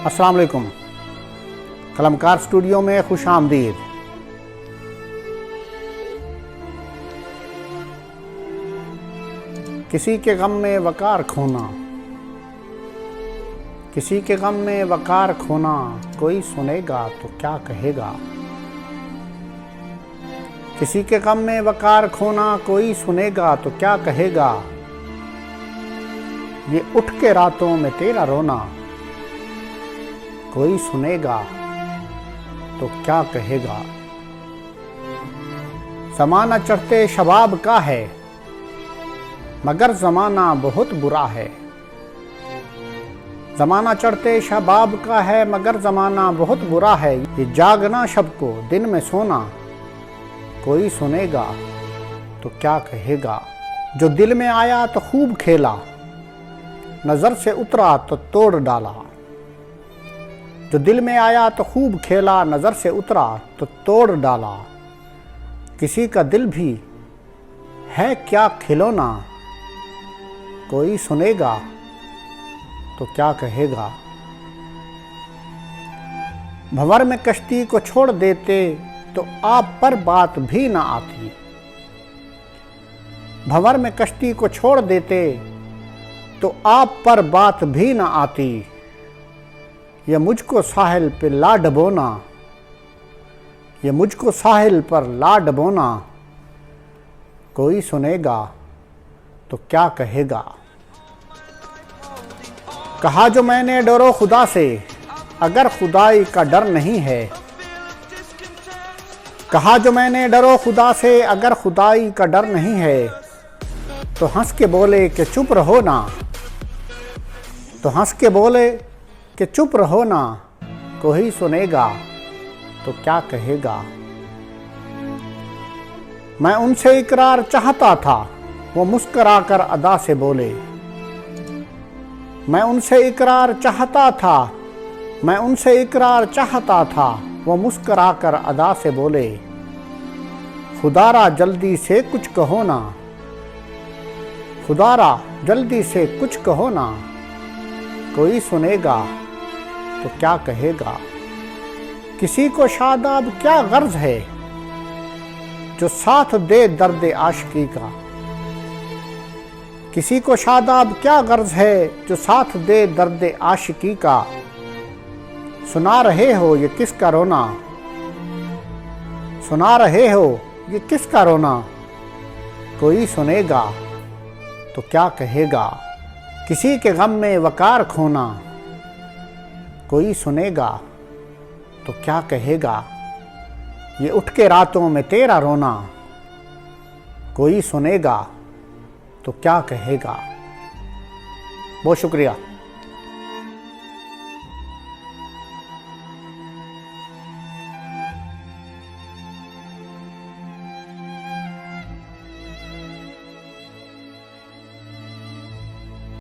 अस्सलाम वालेकुम। कलमकार स्टूडियो में खुश आमदीद। किसी के गम में वकार खोना, किसी के गम में वकार खोना, कोई सुनेगा तो क्या कहेगा। किसी के गम में वकार खोना, कोई सुनेगा तो क्या कहेगा। ये उठ के रातों में तेरा रोना, कोई सुनेगा तो क्या कहेगा। ज़माना चढ़ते शबाब का है, मगर ज़माना बहुत बुरा है। ज़माना चढ़ते शबाब का है, मगर ज़माना बहुत बुरा है। ये जागना शब को दिन में सोना, कोई सुनेगा तो क्या कहेगा। जो दिल में आया तो खूब खेला, नज़र से उतरा तो तोड़ डाला। जो दिल में आया तो खूब खेला, नज़र से उतरा तो तोड़ डाला। किसी का दिल भी है क्या खिलौना, कोई सुनेगा तो क्या कहेगा। भंवर में कश्ती को छोड़ देते तो आप पर बात भी ना आती। भंवर में कश्ती को छोड़ देते तो आप पर बात भी ना आती। ये मुझको साहिल पे ला डबोना, ये मुझको साहिल पर ला डबोना, कोई सुनेगा तो क्या कहेगा। कहा जो मैंने डरो खुदा से, अगर खुदाई का डर नहीं है। कहा जो मैंने डरो खुदा से, अगर खुदाई का डर नहीं है। तो हंस के बोले कि चुप रहो ना, तो हंस के बोले कि चुप रहो ना, कोई सुनेगा तो क्या कहेगा। मैं उनसे इकरार चाहता था, वो मुस्कराकर अदा से बोले। मैं उनसे इकरार चाहता था, मैं उनसे इकरार चाहता था, वो मुस्कराकर अदा से बोले। खुदारा जल्दी से कुछ कहो ना, खुदारा जल्दी से कुछ कहो ना, कोई सुनेगा तो क्या कहेगा। किसी को शादाब क्या गर्ज है, जो साथ दे दर्द आशिकी का। किसी को शादाब क्या गर्ज है, जो साथ दे दर्द आशिकी का। सुना रहे हो ये किसका रोना, सुना रहे हो ये किसका रोना, कोई सुनेगा तो क्या कहेगा। किसी के गम में वकार खोना, कोई सुनेगा तो क्या कहेगा। ये उठ के रातों में तेरा रोना, कोई सुनेगा तो क्या कहेगा। बहुत शुक्रिया।